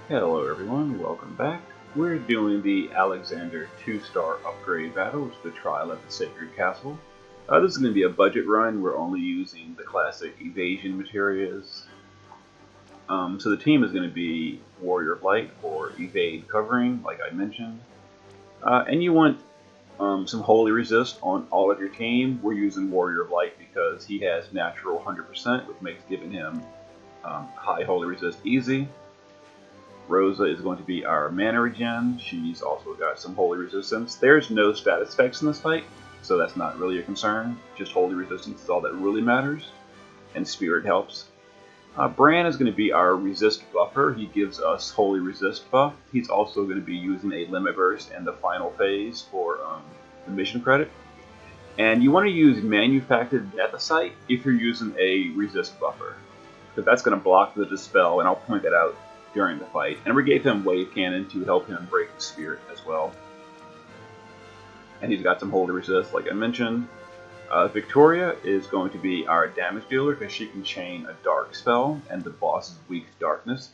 Hello everyone, welcome back. We're doing the Alexander 2-star upgrade battle, which is the trial at the Sacred Castle. This is going to be a budget run. We're only using the classic evasion materials. So the team is going to be Warrior of Light or evade covering, like I mentioned. And you want some Holy Resist on all of your team. We're using Warrior of Light because he has natural 100%, which makes giving him high Holy Resist easy. Rosa is going to be our mana regen. She's also got some holy resistance. There's no status effects in this fight, so that's not really a concern. Just holy resistance is all that really matters, and spirit helps. Bran is going to be our resist buffer. He gives us holy resist buff. He's also going to be using a limit burst in the final phase for the mission credit. And you want to use manufactured nethecite if you're using a resist buffer, because that's going to block the dispel, and I'll point that out during the fight. And we gave him wave cannon to help him break the spirit as well. And he's got some holy resist, like I mentioned. Victoria is going to be our damage dealer because she can chain a dark spell, and the boss is weak to darkness.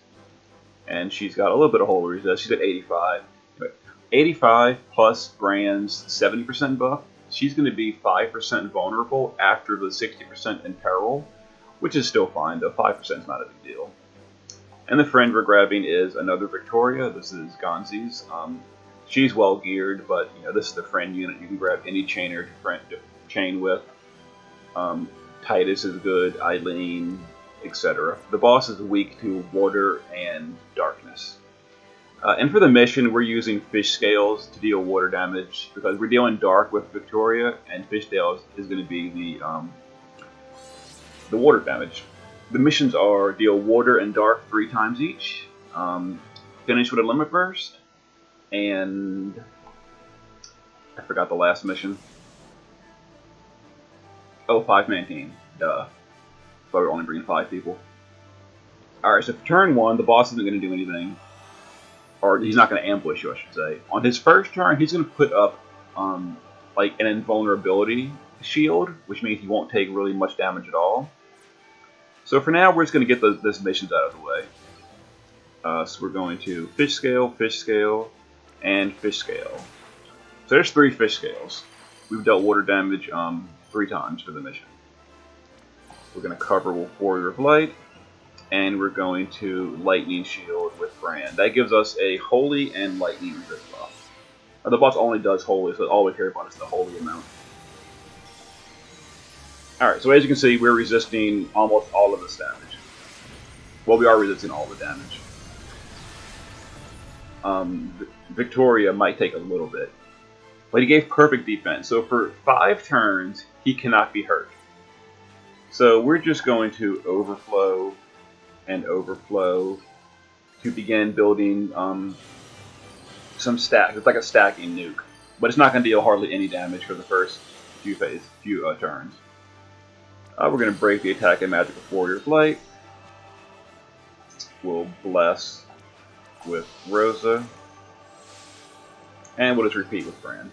And she's got a little bit of holy resist. She's at 85. But 85 plus Bran's 70% buff. She's going to be 5% vulnerable after the 60% in peril, which is still fine, though 5% is not a big deal. And the friend we're grabbing is another Victoria. This is Gonzi's. She's well geared, but this is the friend unit. You can grab any chainer to chain with. Titus is good, Eileen, etc. The boss is weak to water and darkness. And for the mission, we're using fish scales to deal water damage because we're dealing dark with Victoria, and fish scales is going to be the water damage. The missions are deal water and dark 3 times each, finish with a limit burst, and I forgot the last mission. Oh, 5-man team. Duh. But we're only bringing 5 people. Alright, so for turn 1, the boss isn't going to do anything. Or he's not going to ambush you, I should say. On his first turn, he's going to put up like an invulnerability shield, which means he won't take really much damage at all. So for now, we're just going to get this missions out of the way. So we're going to fish scale, and fish scale. So there's 3 fish scales. We've dealt water damage 3 times for the mission. We're going to cover with Warrior of Light, and we're going to Lightning Shield with Bran. That gives us a Holy and Lightning resist buff. The boss only does Holy, so all we care about is the Holy amount. Alright, so as you can see, we're resisting almost all of this damage. Well, we are resisting all the damage. Victoria might take a little bit. But he gave perfect defense, so for 5 turns, he cannot be hurt. So we're just going to overflow and overflow to begin building some stack. It's like a stacking nuke. But it's not going to deal hardly any damage for the first few turns. We're going to break the attack and magic with Warrior of Light. We'll bless with Rosa. And we'll just repeat with Bran.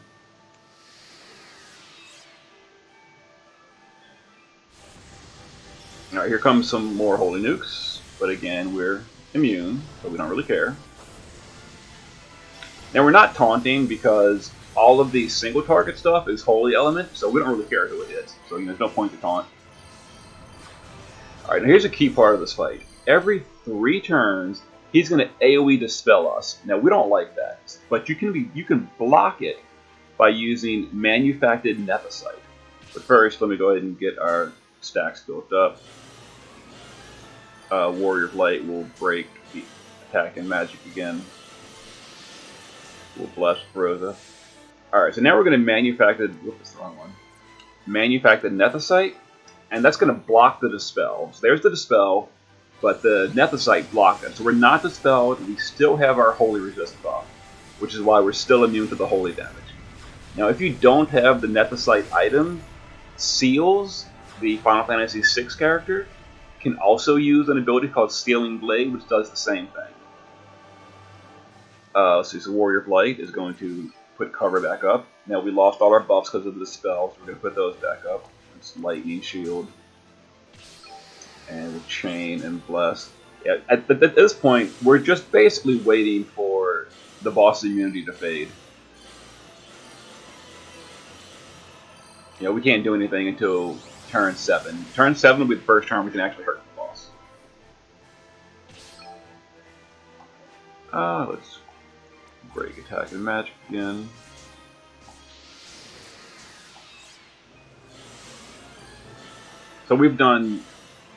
Alright, here comes some more holy nukes. But again, we're immune, so we don't really care. Now we're not taunting because all of the single target stuff is holy element, so we don't really care who it is. So there's no point to taunt. Alright, now here's a key part of this fight. Every 3 turns, he's going to AoE dispel us. Now we don't like that, but you can block it by using manufactured nethecite. But first, let me go ahead and get our stacks built up. Warrior of Light will break the attack and magic again. We'll bless Rosa. Alright, so now we're going to manufacture. Whoops, the wrong one. Manufactured nethecite. And that's going to block the dispel. So there's the dispel, but the nethecite blocked it. So we're not dispelled. We still have our holy resist buff, which is why we're still immune to the holy damage. Now, if you don't have the nethecite item, Celes, the Final Fantasy VI character, can also use an ability called Stealing Blade, which does the same thing. So the Warrior of Light is going to put cover back up. Now, we lost all our buffs because of the dispel, so we're going to put those back up. Lightning shield, and we'll chain and bless. Yeah, at this point, we're just basically waiting for the boss immunity to fade. You know, we can't do anything until turn 7. Turn 7 will be the first turn we can actually hurt the boss. Let's break attack and magic again. So we've done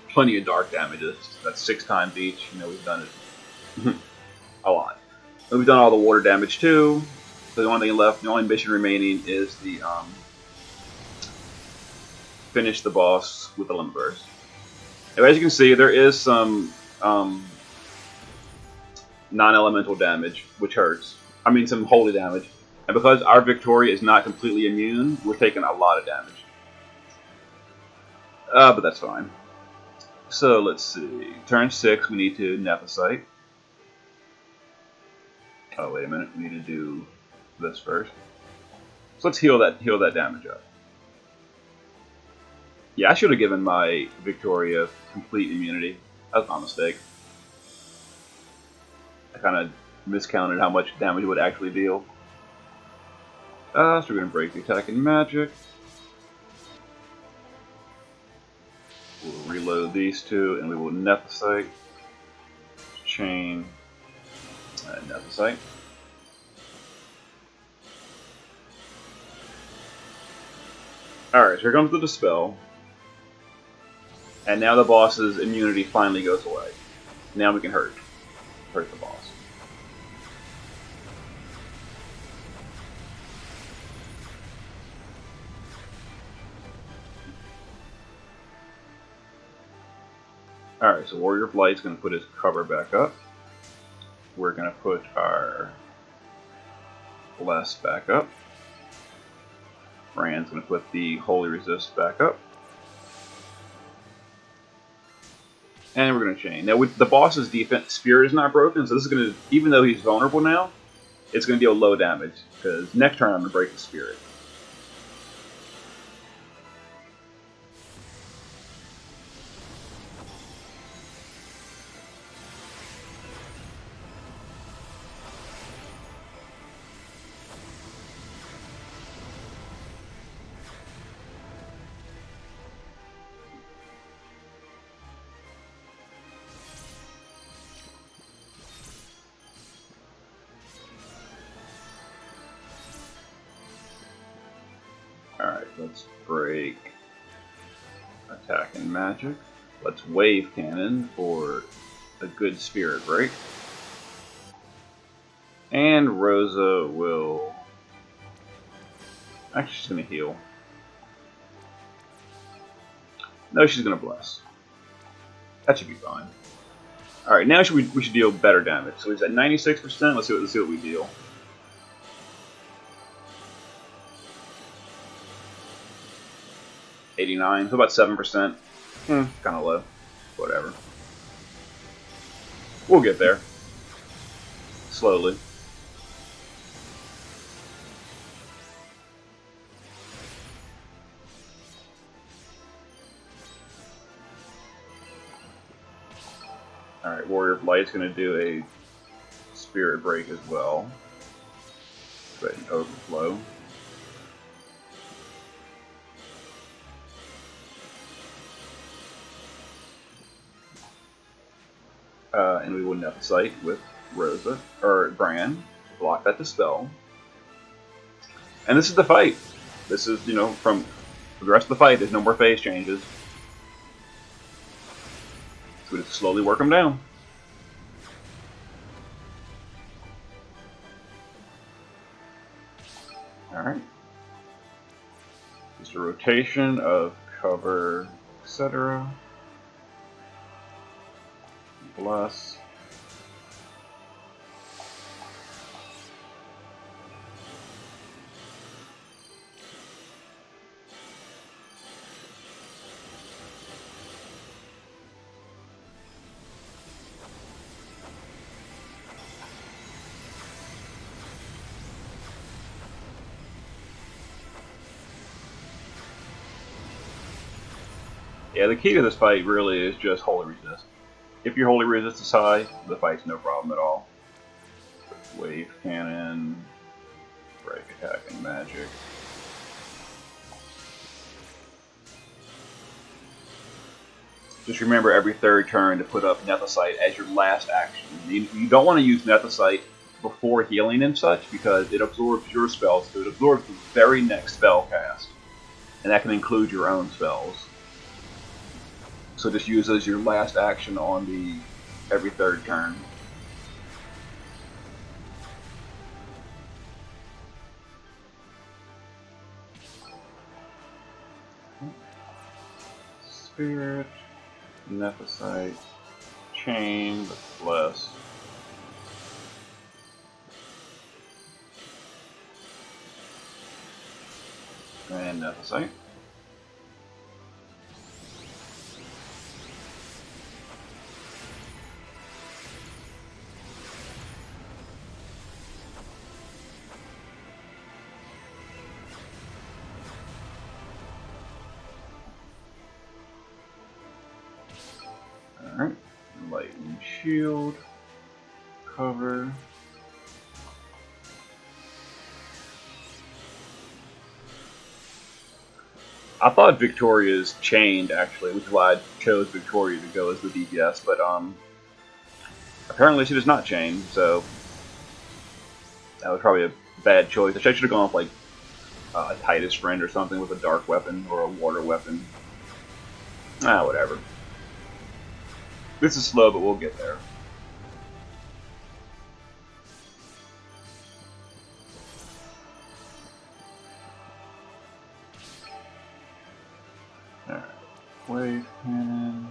plenty of dark damages. That's 6 times each. You know, we've done it a lot. And we've done all the water damage too. So the only thing left, the only mission remaining is the finish the boss with the limit burst. Now, as you can see, there is some non-elemental damage, which hurts. I mean, some holy damage. And because our Victoria is not completely immune, we're taking a lot of damage. But that's fine. So let's see. Turn 6, we need to nethecite. Oh, wait a minute. We need to do this first. So let's heal that damage up. Yeah, I should have given my Victoria complete immunity. That was my mistake. I kind of miscounted how much damage it would actually deal. So we're going to break the attack and magic. We'll reload these two, and we will nethecite, chain, and nethecite. Alright, so here comes the Dispel. And now the boss's immunity finally goes away. Now we can hurt the boss. Alright, so Warrior of Light's going to put his cover back up. We're going to put our Bless back up. Brand's going to put the Holy Resist back up. And we're going to chain. Now, with the boss's defense, Spirit is not broken, so this is going to, even though he's vulnerable now, it's going to deal low damage, because next turn I'm going to break the Spirit. Alright, let's break attack and magic. Let's wave cannon for a good spirit break. And Rosa will... Actually, she's going to heal. No, she's going to bless. That should be fine. Alright, now we should deal better damage. So he's at 96%. Let's see what we deal. $89, so about 7%. Kind of low. Whatever. We'll get there. Slowly. Alright, Warrior of Light's going to do a Spirit Break as well. Go ahead and overflow. And we will nethecite with Rosa, or Bran, block that Dispel. And this is the fight. This is, you know, from the rest of the fight, there's no more phase changes. So we just slowly work them down. Alright. Just a rotation of cover, etc. Bless. Yeah, the key to this fight really is just Holy Resist. If your holy resist is high, the fight's no problem at all. Wave cannon, break attack and magic. Just remember every third turn to put up nethecite as your last action. You don't want to use nethecite before healing and such because it absorbs your spells, so it absorbs the very next spell cast. And that can include your own spells. So just use as your last action on the every third turn. Spirit, nethecite, chain, bless. And nethecite. Alright, lightning shield, cover. I thought Victoria's chained actually, which is why I chose Victoria to go as the DPS, but apparently she does not chain, so that was probably a bad choice. I should have gone with like a Titus friend or something with a dark weapon or a water weapon. Whatever. This is slow, but we'll get there. Alright. Wave cannon.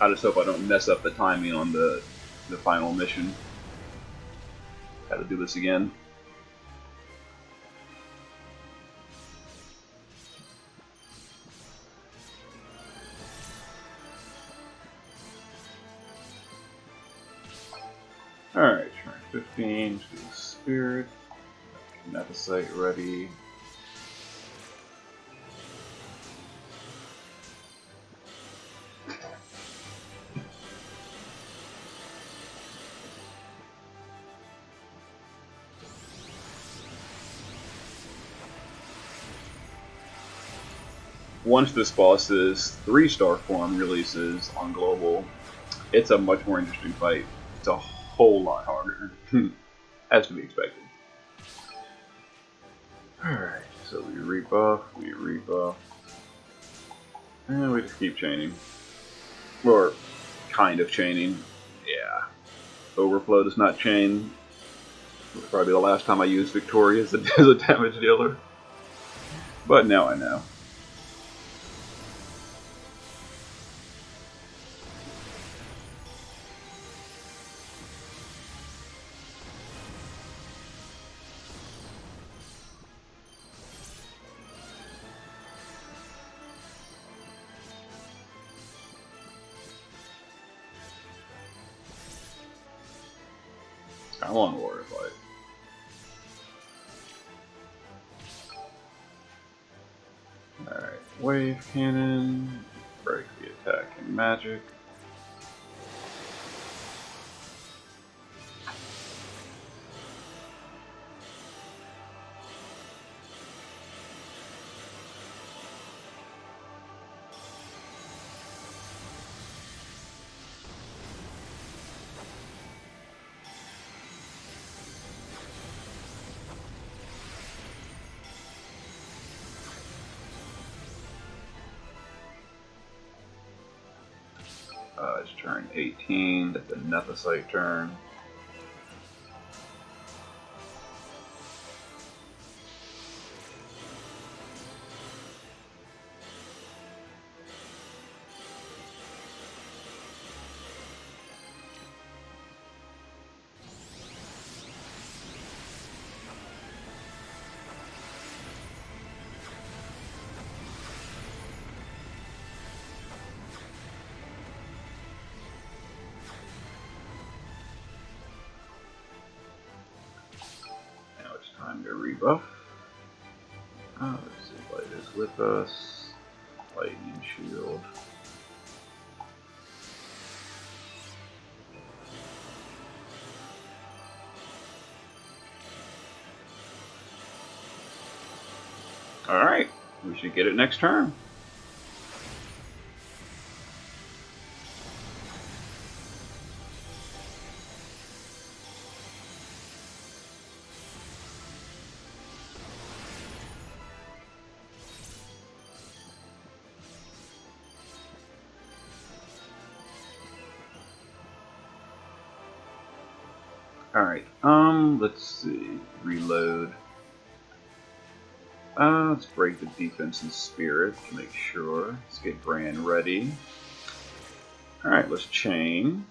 I just hope I don't mess up the timing on the final mission. Had to do this again. Alright, turn 15 to the spirit. Nethecite ready. Once this boss's 3-star form releases on global, it's a much more interesting fight. It's a whole lot harder, as to be expected. Alright, so we rebuff, and we just keep chaining. Or, kind of chaining. Yeah. Overflow does not chain. It was probably the last time I used Victoria as a damage dealer. But now I know. I'm on water fight. Alright, wave cannon, break the attack and magic. It's turn 18, that's a nethecite turn. rebuff. Let's see, light is with us. Lightning shield. Alright, we should get it next turn. Alright, let's see. Reload. Let's break the defense and spirit to make sure. Let's get Bran ready. Alright, let's chain.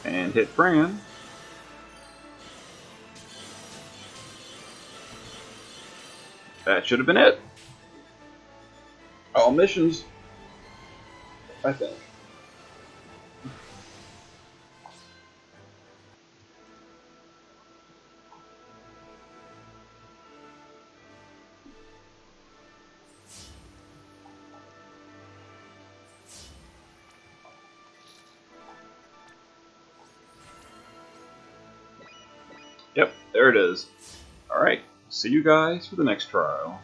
And hit Bran. That should have been it. All missions, I think. Yep, there it is. Alright, see you guys for the next trial.